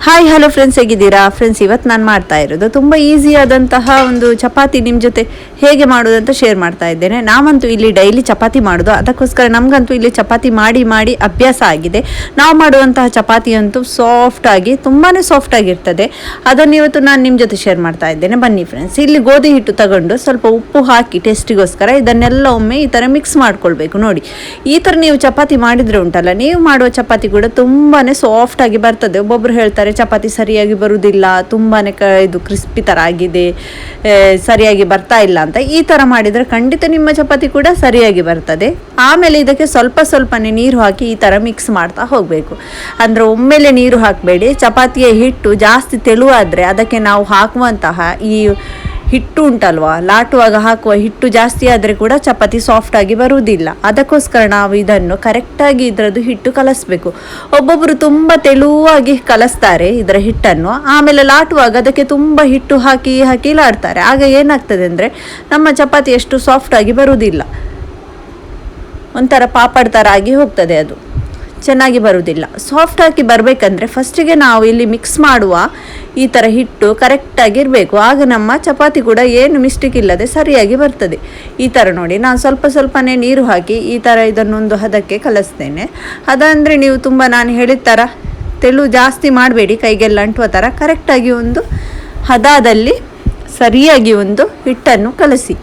Hi hello friends, ಹೇಗಿದ್ದೀರಾ friends? ಇವತ್ತು ನಾನು ಮಾಡ್ತಾ ಇರೋದು ತುಂಬ ಈಸಿಯಾದಂತಹ ಒಂದು ಚಪಾತಿ ನಿಮ್ಮ ಜೊತೆ ಹೇಗೆ ಮಾಡೋದಂತ ಶೇರ್ ಮಾಡ್ತಾ ಇದ್ದೇನೆ. ನಾವಂತೂ ಇಲ್ಲಿ ಡೈಲಿ ಚಪಾತಿ ಮಾಡೋದು, ಅದಕ್ಕೋಸ್ಕರ ನಮಗಂತೂ ಇಲ್ಲಿ ಚಪಾತಿ ಮಾಡಿ ಮಾಡಿ ಅಭ್ಯಾಸ ಆಗಿದೆ. ನಾವು ಮಾಡುವಂತಹ ಚಪಾತಿ ಅಂತೂ ಸಾಫ್ಟಾಗಿ ತುಂಬಾ ಸಾಫ್ಟಾಗಿರ್ತದೆ. ಅದನ್ನು ಇವತ್ತು ನಾನು ನಿಮ್ಮ ಜೊತೆ ಶೇರ್ ಮಾಡ್ತಾ ಇದ್ದೇನೆ. ಬನ್ನಿ ಫ್ರೆಂಡ್ಸ್, ಇಲ್ಲಿ ಗೋಧಿ ಹಿಟ್ಟು ತಗೊಂಡು ಸ್ವಲ್ಪ ಉಪ್ಪು ಹಾಕಿ ಟೇಸ್ಟಿಗೋಸ್ಕರ ಇದನ್ನೆಲ್ಲ ಒಮ್ಮೆ ಈ ಥರ ಮಿಕ್ಸ್ ಮಾಡ್ಕೊಳ್ಬೇಕು. ನೋಡಿ, ಈ ಥರ ನೀವು ಚಪಾತಿ ಮಾಡಿದರೆ ಉಂಟಲ್ಲ, ನೀವು ಮಾಡುವ ಚಪಾತಿ ಕೂಡ ತುಂಬಾ ಸಾಫ್ಟಾಗಿ ಬರ್ತದೆ. ಒಬ್ಬೊಬ್ರು ಹೇಳ್ತಾರೆ ಚಪಾತಿ ಸರಿಯಾಗಿ ಬರುವುದಿಲ್ಲ, ತುಂಬಾ ಇದು ಕ್ರಿಸ್ಪಿ ಥರ ಆಗಿದೆ, ಸರಿಯಾಗಿ ಬರ್ತಾ ಇಲ್ಲ ಅಂತ. ಈ ಥರ ಮಾಡಿದರೆ ಖಂಡಿತ ನಿಮ್ಮ ಚಪಾತಿ ಕೂಡ ಸರಿಯಾಗಿ ಬರ್ತದೆ. ಆಮೇಲೆ ಇದಕ್ಕೆ ಸ್ವಲ್ಪ ಸ್ವಲ್ಪನೇ ನೀರು ಹಾಕಿ ಈ ಥರ ಮಿಕ್ಸ್ ಮಾಡ್ತಾ ಹೋಗಬೇಕು. ಅಂದರೆ ಒಮ್ಮೆಲೆ ನೀರು ಹಾಕಬೇಡಿ. ಚಪಾತಿಯ ಹಿಟ್ಟು ಜಾಸ್ತಿ ತೆಳುವಾದರೆ ಅದಕ್ಕೆ ನಾವು ಹಾಕುವಂತಹ ಈ ಹಿಟ್ಟು ಉಂಟಲ್ವಾ, ಲಾಟುವಾಗ ಹಾಕುವ ಹಿಟ್ಟು ಜಾಸ್ತಿ ಆದರೆ ಕೂಡ ಚಪಾತಿ ಸಾಫ್ಟಾಗಿ ಬರುವುದಿಲ್ಲ. ಅದಕ್ಕೋಸ್ಕರ ನಾವು ಇದನ್ನು ಕರೆಕ್ಟಾಗಿ ಇದರದ್ದು ಹಿಟ್ಟು ಕಲಸಬೇಕು. ಒಬ್ಬೊಬ್ಬರು ತುಂಬ ತೆಳುವಾಗಿ ಕಲಿಸ್ತಾರೆ ಇದರ ಹಿಟ್ಟನ್ನು, ಆಮೇಲೆ ಲಾಟುವಾಗ ಅದಕ್ಕೆ ತುಂಬ ಹಿಟ್ಟು ಹಾಕಿ ಹಾಕಿ ಲಾಡ್ತಾರೆ. ಆಗ ಏನಾಗ್ತದೆ ಅಂದರೆ ನಮ್ಮ ಚಪಾತಿ ಎಷ್ಟು ಸಾಫ್ಟಾಗಿ ಬರುವುದಿಲ್ಲ, ಒಂಥರ ಪಾಪಡ್ ಥರ ಆಗಿ ಹೋಗ್ತದೆ, ಅದು ಚೆನ್ನಾಗಿ ಬರುವುದಿಲ್ಲ. ಸಾಫ್ಟಾಗಿ ಬರಬೇಕಂದ್ರೆ ಫಸ್ಟಿಗೆ ನಾವು ಇಲ್ಲಿ ಮಿಕ್ಸ್ ಮಾಡುವ ಈ ಥರ ಹಿಟ್ಟು ಕರೆಕ್ಟಾಗಿ ಇರಬೇಕು. ಆಗ ನಮ್ಮ ಚಪಾತಿ ಕೂಡ ಏನು ಮಿಸ್ಟೇಕ್ ಇಲ್ಲದೆ ಸರಿಯಾಗಿ ಬರ್ತದೆ. ಈ ಥರ ನೋಡಿ, ನಾನು ಸ್ವಲ್ಪ ಸ್ವಲ್ಪನೇ ನೀರು ಹಾಕಿ ಈ ಥರ ಇದನ್ನೊಂದು ಹದಕ್ಕೆ ಕಲಿಸ್ತೇನೆ. ಅದಂದರೆ ನೀವು ತುಂಬ ನಾನು ಹೇಳಿದ ಥರ ತೆಳು ಜಾಸ್ತಿ ಮಾಡಬೇಡಿ, ಕೈಗೆಲ್ಲ ಅಂಟುವ ಥರ ಕರೆಕ್ಟಾಗಿ ಒಂದು ಹದದಲ್ಲಿ ಸರಿಯಾಗಿ ಒಂದು ಹಿಟ್ಟನ್ನು ಕಲಸಿ.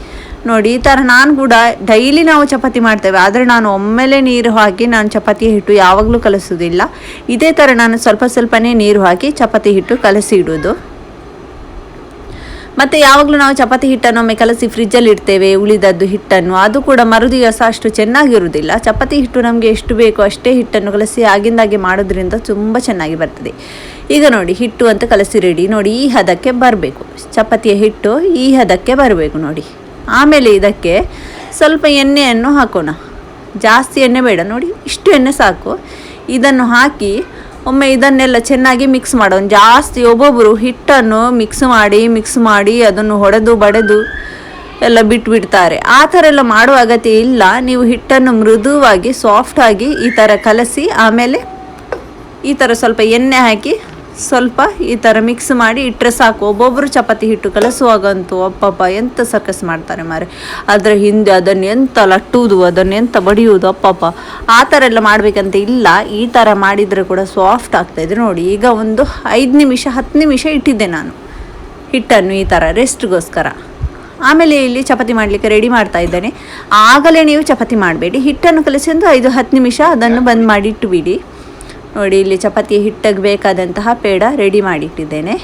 ನೋಡಿ, ಈ ಥರ ನಾನು ಕೂಡ ಡೈಲಿ ನಾವು ಚಪಾತಿ ಮಾಡ್ತೇವೆ, ಆದರೆ ನಾನು ಒಮ್ಮೆಲೆ ನೀರು ಹಾಕಿ ನಾನು ಚಪಾತಿ ಹಿಟ್ಟು ಯಾವಾಗಲೂ ಕಲಿಸೋದಿಲ್ಲ. ಇದೇ ಥರ ನಾನು ಸ್ವಲ್ಪ ಸ್ವಲ್ಪನೇ ನೀರು ಹಾಕಿ ಚಪಾತಿ ಹಿಟ್ಟು ಕಲಸಿ ಇಡೋದು. ಮತ್ತು ಯಾವಾಗಲೂ ನಾವು ಚಪಾತಿ ಹಿಟ್ಟನ್ನು ಒಮ್ಮೆ ಕಲಸಿ ಫ್ರಿಜ್ಜಲ್ಲಿ ಇಡ್ತೇವೆ, ಉಳಿದದ್ದು ಹಿಟ್ಟನ್ನು, ಅದು ಕೂಡ ಮರುದಿವಸ ಅಷ್ಟು ಚೆನ್ನಾಗಿರುವುದಿಲ್ಲ. ಚಪಾತಿ ಹಿಟ್ಟು ನಮಗೆ ಎಷ್ಟು ಬೇಕೋ ಅಷ್ಟೇ ಹಿಟ್ಟನ್ನು ಕಲಸಿ ಆಗಿಂದಾಗೆ ಮಾಡೋದ್ರಿಂದ ತುಂಬ ಚೆನ್ನಾಗಿ ಬರ್ತದೆ. ಈಗ ನೋಡಿ, ಹಿಟ್ಟು ಅಂತ ಕಲಸಿ ರೆಡಿ. ನೋಡಿ, ಈ ಹದಕ್ಕೆ ಬರಬೇಕು, ಚಪಾತಿಯ ಹಿಟ್ಟು ಈ ಹದಕ್ಕೆ ಬರಬೇಕು ನೋಡಿ. ಆಮೇಲೆ ಇದಕ್ಕೆ ಸ್ವಲ್ಪ ಎಣ್ಣೆಯನ್ನು ಹಾಕೋಣ, ಜಾಸ್ತಿ ಎಣ್ಣೆ ಬೇಡ, ನೋಡಿ ಇಷ್ಟು ಎಣ್ಣೆ ಸಾಕು. ಇದನ್ನು ಹಾಕಿ ಒಮ್ಮೆ ಇದನ್ನೆಲ್ಲ ಚೆನ್ನಾಗಿ ಮಿಕ್ಸ್ ಮಾಡೋಣ. ಜಾಸ್ತಿ ಒಬ್ಬೊಬ್ಬರು ಹಿಟ್ಟನ್ನು ಮಿಕ್ಸ್ ಮಾಡಿ ಅದನ್ನು ಹೊಡೆದು ಬಡೆದು ಎಲ್ಲ ಬಿಟ್ಬಿಡ್ತಾರೆ. ಆ ಥರ ಎಲ್ಲ ಮಾಡುವ ಅಗತ್ಯ ಇಲ್ಲ. ನೀವು ಹಿಟ್ಟನ್ನು ಮೃದುವಾಗಿ ಸಾಫ್ಟಾಗಿ ಈ ಥರ ಕಲಸಿ ಆಮೇಲೆ ಈ ಥರ ಸ್ವಲ್ಪ ಎಣ್ಣೆ ಹಾಕಿ ಸ್ವಲ್ಪ ಈ ಥರ ಮಿಕ್ಸ್ ಮಾಡಿ ಇಟ್ಟರೆ ಸಾಕು. ಒಬ್ಬೊಬ್ಬರು ಚಪಾತಿ ಹಿಟ್ಟು ಕಲಸುವಾಗಂತೂ ಅಪ್ಪಪ್ಪ ಎಂತ ಸರ್ಕಸ್ ಮಾಡ್ತಾರೆ ಮಾರೆ, ಅದರ ಹಿಂದೆ ಅದನ್ನು ಎಂತ ಲಟ್ಟುವುದು, ಅದನ್ನು ಎಂತ ಬಡಿಯುವುದು, ಅಪ್ಪಪ್ಪ ಆ ಥರ ಎಲ್ಲ ಮಾಡಬೇಕಂತ ಇಲ್ಲ. ಈ ಥರ ಮಾಡಿದರೆ ಕೂಡ ಸಾಫ್ಟ್ ಆಗ್ತಾಯಿದೆ. ನೋಡಿ, ಈಗ ಒಂದು 5 ನಿಮಿಷ 10 ನಿಮಿಷ ಇಟ್ಟಿದ್ದೆ ನಾನು ಹಿಟ್ಟನ್ನು ಈ ಥರ ರೆಸ್ಟ್ಗೋಸ್ಕರ. ಆಮೇಲೆ ಇಲ್ಲಿ ಚಪಾತಿ ಮಾಡಲಿಕ್ಕೆ ರೆಡಿ ಮಾಡ್ತಾ ಇದ್ದೇನೆ. ಆಗಲೇ ನೀವು ಚಪಾತಿ ಮಾಡಬೇಡಿ, ಹಿಟ್ಟನ್ನು ಕಲಿಸಿ ಒಂದು 5-10 ನಿಮಿಷ ಅದನ್ನು ಬಂದ್ ಮಾಡಿ ಇಟ್ಟುಬಿಡಿ. ನೋಡಿ, ಇಲ್ಲಿ ಚಪಾತಿ ಹಿಟ್ಟಿಗೆ ಬೇಕಾದಂತಹ ಪೇಡ ರೆಡಿ ಮಾಡಿಟ್ಟಿದ್ದೇನೆ.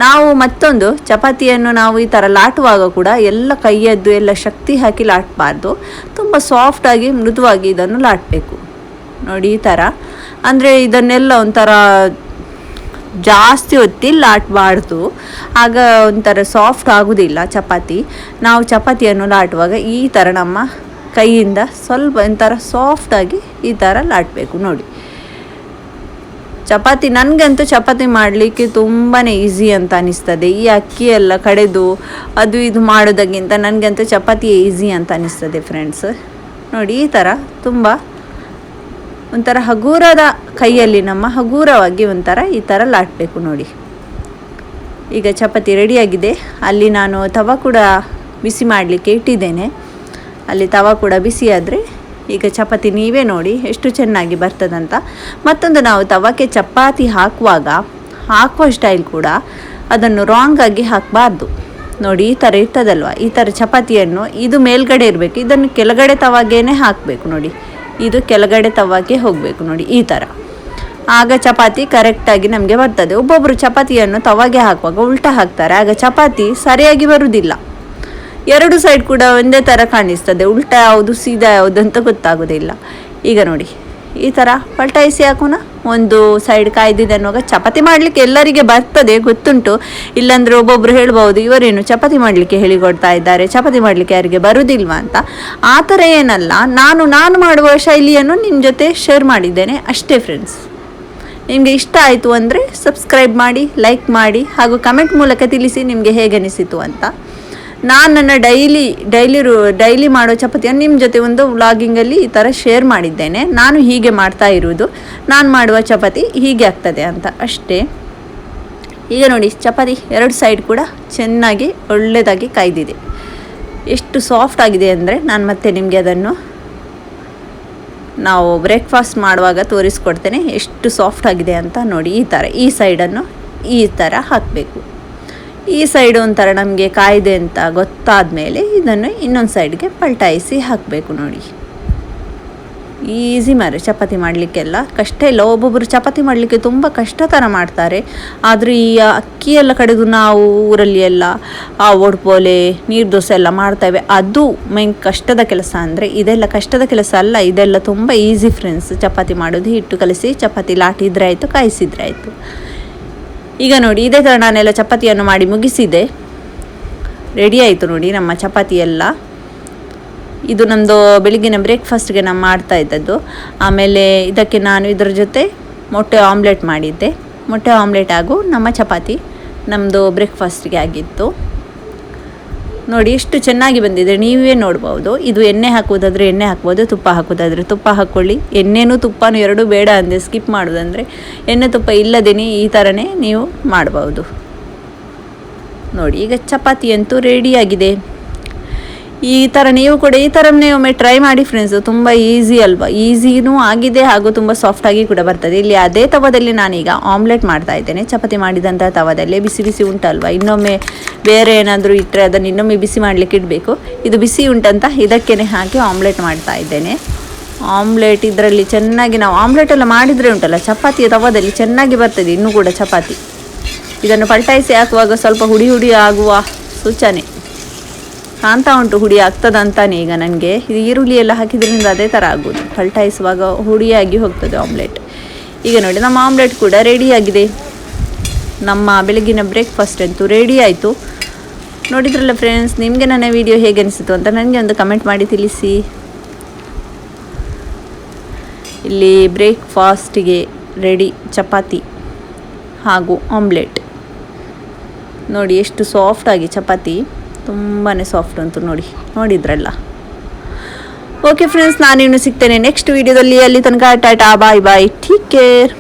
ನಾವು ಮತ್ತೊಂದು ಚಪಾತಿಯನ್ನು ನಾವು ಈ ಥರ ಲಾಟುವಾಗ ಕೂಡ ಎಲ್ಲ ಕೈಯದ್ದು ಎಲ್ಲ ಶಕ್ತಿ ಹಾಕಿ ಲಾಟಬಾರ್ದು, ತುಂಬ ಸಾಫ್ಟಾಗಿ ಮೃದುವಾಗಿ ಇದನ್ನು ಲಾಟಬೇಕು. ನೋಡಿ, ಈ ಥರ ಅಂದರೆ ಇದನ್ನೆಲ್ಲ ಒಂಥರ ಜಾಸ್ತಿ ಹೊತ್ತಿ ಲಾಟಬಾರ್ದು, ಆಗ ಒಂಥರ ಸಾಫ್ಟ್ ಆಗೋದಿಲ್ಲ ಚಪಾತಿ. ನಾವು ಚಪಾತಿಯನ್ನು ಲಾಟುವಾಗ ಈ ಥರ ನಮ್ಮ ಕೈಯಿಂದ ಸ್ವಲ್ಪ ಒಂಥರ ಸಾಫ್ಟಾಗಿ ಈ ಥರ ಲಾಟಬೇಕು. ನೋಡಿ, ಚಪಾತಿ ನನಗಂತೂ ಚಪಾತಿ ಮಾಡಲಿಕ್ಕೆ ತುಂಬಾ ಈಸಿ ಅಂತ ಅನಿಸ್ತದೆ. ಈ ಅಕ್ಕಿ ಎಲ್ಲ ಕಡೆದು ಅದು ಇದು ಮಾಡೋದಕ್ಕಿಂತ ನನಗಂತೂ ಚಪಾತಿ ಈಸಿ ಅಂತ ಅನಿಸ್ತದೆ ಫ್ರೆಂಡ್ಸ್. ನೋಡಿ, ಈ ಥರ ತುಂಬ ಒಂಥರ ಹಗುರದ ಕೈಯಲ್ಲಿ ನಮ್ಮ ಹಗುರವಾಗಿ ಒಂಥರ ಈ ಥರ ಲಾಟಬೇಕು. ನೋಡಿ, ಈಗ ಚಪಾತಿ ರೆಡಿಯಾಗಿದೆ. ಅಲ್ಲಿ ನಾನು ತವ ಕೂಡ ಬಿಸಿ ಮಾಡಲಿಕ್ಕೆ ಇಟ್ಟಿದ್ದೇನೆ. ಅಲ್ಲಿ ತವ ಕೂಡ ಬಿಸಿ ಆದರೆ ಈಗ ಚಪಾತಿ ನೀವೇ ನೋಡಿ ಎಷ್ಟು ಚೆನ್ನಾಗಿ ಬರ್ತದಂತ. ಮತ್ತೊಂದು, ನಾವು ತವಕ್ಕೆ ಚಪಾತಿ ಹಾಕುವ ಸ್ಟೈಲ್ ಕೂಡ ಅದನ್ನು ರಾಂಗಾಗಿ ಹಾಕಬಾರ್ದು. ನೋಡಿ, ಈ ಥರ ಇರ್ತದಲ್ವ, ಈ ಥರ ಚಪಾತಿಯನ್ನು ಇದು ಮೇಲ್ಗಡೆ ಇರಬೇಕು, ಇದನ್ನು ಕೆಳಗಡೆ ತವಾಗೇನೆ ಹಾಕಬೇಕು. ನೋಡಿ, ಇದು ಕೆಳಗಡೆ ತವಾಗೆ ಹೋಗಬೇಕು. ನೋಡಿ, ಈ ಥರ ಆಗ ಚಪಾತಿ ಕರೆಕ್ಟಾಗಿ ನಮಗೆ ಬರ್ತದೆ. ಒಬ್ಬೊಬ್ಬರು ಚಪಾತಿಯನ್ನು ತವಾಗೆ ಹಾಕುವಾಗ ಉಲ್ಟಾ ಹಾಕ್ತಾರೆ, ಆಗ ಚಪಾತಿ ಸರಿಯಾಗಿ ಬರುವುದಿಲ್ಲ. 2 ಸೈಡ್ ಕೂಡ ಒಂದೇ ಥರ ಕಾಣಿಸ್ತದೆ, ಉಲ್ಟಾ ಯಾವುದು ಸೀದಾ ಯಾವುದು ಅಂತ ಗೊತ್ತಾಗೋದಿಲ್ಲ. ಈಗ ನೋಡಿ, ಈ ಥರ ಪಲ್ಟಾಯಿಸಿ ಹಾಕೋಣ. ಒಂದು ಸೈಡ್ ಕಾಯ್ದಿದೆ ಅನ್ನುವಾಗ ಚಪಾತಿ ಮಾಡಲಿಕ್ಕೆ ಎಲ್ಲರಿಗೆ ಬರ್ತದೆ ಗೊತ್ತುಂಟು. ಇಲ್ಲಾಂದರೆ ಒಬ್ಬೊಬ್ಬರು ಹೇಳ್ಬೋದು, ಇವರೇನು ಚಪಾತಿ ಮಾಡಲಿಕ್ಕೆ ಹೇಳಿಕೊಡ್ತಾ ಇದ್ದಾರೆ, ಚಪಾತಿ ಮಾಡಲಿಕ್ಕೆ ಯಾರಿಗೆ ಬರುವುದಿಲ್ವಾ ಅಂತ. ಆ ಥರ ಏನಲ್ಲ, ನಾನು ಮಾಡುವ ಶೈಲಿಯನ್ನು ನಿಮ್ಮ ಜೊತೆ ಶೇರ್ ಮಾಡಿದ್ದೇನೆ ಅಷ್ಟೇ ಫ್ರೆಂಡ್ಸ್. ನಿಮಗೆ ಇಷ್ಟ ಆಯಿತು ಅಂದರೆ ಸಬ್ಸ್ಕ್ರೈಬ್ ಮಾಡಿ, ಲೈಕ್ ಮಾಡಿ, ಹಾಗೂ ಕಮೆಂಟ್ ಮೂಲಕ ತಿಳಿಸಿ ನಿಮಗೆ ಹೇಗೆ ಅನಿಸಿತು ಅಂತ. ನಾನು ನನ್ನ ಡೈಲಿ ಮಾಡೋ ಚಪಾತಿಯನ್ನು ನಿಮ್ಮ ಜೊತೆ ಒಂದು ವ್ಲಾಗಿಂಗಲ್ಲಿ ಈ ಥರ ಶೇರ್ ಮಾಡಿದ್ದೇನೆ. ನಾನು ಹೀಗೆ ಮಾಡ್ತಾ ಇರುವುದು, ನಾನು ಮಾಡುವ ಚಪಾತಿ ಹೀಗೆ ಆಗ್ತದೆ ಅಂತ ಅಷ್ಟೇ. ಈಗ ನೋಡಿ ಚಪಾತಿ 2 ಸೈಡ್ ಕೂಡ ಚೆನ್ನಾಗಿ ಒಳ್ಳೆಯದಾಗಿ ಕಾಯ್ದಿದೆ. ಎಷ್ಟು ಸಾಫ್ಟ್ ಆಗಿದೆ ಅಂದರೆ ನಾನು ಮತ್ತೆ ನಿಮಗೆ ಅದನ್ನು ನಾವು ಬ್ರೇಕ್ಫಾಸ್ಟ್ ಮಾಡುವಾಗ ತೋರಿಸ್ಕೊಡ್ತೇನೆ ಎಷ್ಟು ಸಾಫ್ಟ್ ಆಗಿದೆ ಅಂತ. ನೋಡಿ ಈ ಸೈಡನ್ನು ಈ ಥರ ಹಾಕಬೇಕು. ಈ ಸೈಡು ಒಂಥರ ನಮಗೆ ಕಾಯ್ದೆ ಅಂತ ಗೊತ್ತಾದ ಮೇಲೆ ಇದನ್ನು ಇನ್ನೊಂದು ಸೈಡ್ಗೆ ಪಲ್ಟಾಯಿಸಿ ಹಾಕಬೇಕು. ನೋಡಿ ಈಸಿ ಚಪಾತಿ ಮಾಡಲಿಕ್ಕೆಲ್ಲ ಕಷ್ಟ ಇಲ್ಲ. ಒಬ್ಬೊಬ್ಬರು ಚಪಾತಿ ಮಾಡಲಿಕ್ಕೆ ತುಂಬ ಕಷ್ಟ ಥರ ಮಾಡ್ತಾರೆ. ಆದರೆ ಈ ಅಕ್ಕಿ ಎಲ್ಲ ಕಡೆದು ನಾವು ಊರಲ್ಲಿ ಎಲ್ಲ ಒಡ್ಪೋಲೆ ನೀರು ದೋಸೆ ಎಲ್ಲ ಮಾಡ್ತೇವೆ, ಅದು ಮೇನ್ ಕಷ್ಟದ ಕೆಲಸ. ಅಂದರೆ ಇದೆಲ್ಲ ಕಷ್ಟದ ಕೆಲಸ ಅಲ್ಲ, ಇದೆಲ್ಲ ತುಂಬ ಈಸಿ ಫ್ರೆಂಡ್ಸ್. ಚಪಾತಿ ಮಾಡೋದು ಹಿಟ್ಟು ಕಲಿಸಿ ಚಪಾತಿ ಲಾಟಿದ್ರೆ ಆಯಿತು, ಕಾಯಿಸಿದ್ರೆ ಆಯಿತು. ಈಗ ನೋಡಿ ಇದೇ ಥರ ನಾನೆಲ್ಲ ಚಪಾತಿಯನ್ನು ಮಾಡಿ ಮುಗಿಸಿದೆ, ರೆಡಿ ಆಯಿತು. ನೋಡಿ ನಮ್ಮ ಚಪಾತಿ ಎಲ್ಲ. ಇದು ನಮ್ಮದು ಬೆಳಿಗ್ಗಿನ ಬ್ರೇಕ್ಫಾಸ್ಟ್ಗೆ ನಾನು ಮಾಡ್ತಾ ಇದ್ದದ್ದು. ಆಮೇಲೆ ಇದಕ್ಕೆ ನಾನು ಇದರ ಜೊತೆ ಮೊಟ್ಟೆ ಆಮ್ಲೆಟ್ ಮಾಡಿದ್ದೆ. ಮೊಟ್ಟೆ ಆಮ್ಲೆಟ್ ಹಾಗೂ ನಮ್ಮ ಚಪಾತಿ ನಮ್ಮದು ಬ್ರೇಕ್ಫಾಸ್ಟ್ಗೆ ಆಗಿತ್ತು. ನೋಡಿ ಎಷ್ಟು ಚೆನ್ನಾಗಿ ಬಂದಿದೆ, ನೀವೇ ನೋಡ್ಬೋದು. ಇದು ಎಣ್ಣೆ ಹಾಕೋದಾದರೆ ಎಣ್ಣೆ ಹಾಕ್ಬೋದು, ತುಪ್ಪ ಹಾಕೋದಾದರೆ ತುಪ್ಪ ಹಾಕ್ಕೊಳ್ಳಿ. ಎಣ್ಣೆನೂ ತುಪ್ಪನೂ ಎರಡೂ ಬೇಡ ಅಂದರೆ ಸ್ಕಿಪ್ ಮಾಡೋದಂದರೆ ಎಣ್ಣೆ ತುಪ್ಪ ಇಲ್ಲದೇ ಈ ಥರನೇ ನೀವು ಮಾಡ್ಬೋದು. ನೋಡಿ ಈಗ ಚಪಾತಿ ಅಂತೂ ರೆಡಿಯಾಗಿದೆ. ಈ ಥರ ನೀವು ಕೂಡ ಈ ಥರನೇ ಒಮ್ಮೆ ಟ್ರೈ ಮಾಡಿ ಫ್ರೆಂಡ್ಸ್. ತುಂಬ ಈಸಿ ಅಲ್ವಾ, ಈಸಿನೂ ಆಗಿದೆ ಹಾಗೂ ತುಂಬ ಸಾಫ್ಟಾಗಿ ಕೂಡ ಬರ್ತದೆ. ಇಲ್ಲಿ ಅದೇ ತವದಲ್ಲಿ ನಾನೀಗ ಆಮ್ಲೆಟ್ ಮಾಡ್ತಾ ಇದ್ದೇನೆ. ಚಪಾತಿ ಮಾಡಿದಂಥ ತವದಲ್ಲೇ ಬಿಸಿ ಬಿಸಿ ಉಂಟಲ್ವ, ಇನ್ನೊಮ್ಮೆ ಬೇರೆ ಏನಾದರೂ ಇಟ್ಟರೆ ಅದನ್ನು ಇನ್ನೊಮ್ಮೆ ಬಿಸಿ ಮಾಡಲಿಕ್ಕೆ ಇಡಬೇಕು. ಇದು ಬಿಸಿ ಉಂಟಂತ ಇದಕ್ಕೇ ಹಾಕಿ ಆಮ್ಲೆಟ್ ಮಾಡ್ತಾ ಇದ್ದೇನೆ. ಆಮ್ಲೆಟ್ ಇದರಲ್ಲಿ ಚೆನ್ನಾಗಿ ನಾವು ಆಮ್ಲೆಟ್ ಎಲ್ಲ ಮಾಡಿದರೆ ಉಂಟಲ್ಲ ಚಪಾತಿಯ ತವದಲ್ಲಿ ಚೆನ್ನಾಗಿ ಬರ್ತದೆ ಇನ್ನೂ ಕೂಡ ಚಪಾತಿ. ಇದನ್ನು ಪಲ್ಟಾಯಿಸಿ ಹಾಕುವಾಗ ಸ್ವಲ್ಪ ಹುಡಿ ಆಗುವ ಸೂಚನೆ ಕಾಣ್ತಾ ಉಂಟು, ಹುಡಿ ಆಗ್ತದಂತಾನೆ ಈಗ ನನಗೆ. ಇದು ಈರುಳ್ಳಿ ಎಲ್ಲ ಹಾಕಿದ್ರಿಂದ ಅದೇ ಥರ ಆಗೋದು, ಪಲ್ಟಾಯಿಸುವಾಗ ಹುಡಿಯಾಗಿ ಹೋಗ್ತದೆ ಆಮ್ಲೆಟ್. ಈಗ ನೋಡಿ ನಮ್ಮ ಆಮ್ಲೆಟ್ ಕೂಡ ರೆಡಿಯಾಗಿದೆ. ನಮ್ಮ ಬೆಳಗಿನ ಬ್ರೇಕ್ಫಾಸ್ಟ್ ಅಂತೂ ರೆಡಿ ಆಯಿತು. ನೋಡಿದ್ರಲ್ಲ ಫ್ರೆಂಡ್ಸ್, ನಿಮಗೆ ನನ್ನ ವಿಡಿಯೋ ಹೇಗೆ ಅನಿಸಿತು ಅಂತ ನನಗೆ ಒಂದು ಕಮೆಂಟ್ ಮಾಡಿ ತಿಳಿಸಿ. ಇಲ್ಲಿ ಬ್ರೇಕ್ಫಾಸ್ಟಿಗೆ ರೆಡಿ ಚಪಾತಿ ಹಾಗೂ ಆಮ್ಲೆಟ್. ನೋಡಿ ಎಷ್ಟು ಸಾಫ್ಟಾಗಿ ಚಪಾತಿ, ತುಂಬಾ ಸಾಫ್ಟ್ ಅಂತೂ ನೋಡಿದ್ರಲ್ಲ. ಓಕೆ ಫ್ರೆಂಡ್ಸ್, ನಾನಿನ್ನು ಸಿಗ್ತೇನೆ ನೆಕ್ಸ್ಟ್ ವಿಡಿಯೋದಲ್ಲಿ. ಅಲ್ಲಿ ತನಕ ಟಾಟಾ ಬಾಯ್ ಬಾಯ್, ಟೇಕ್ ಕೇರ್.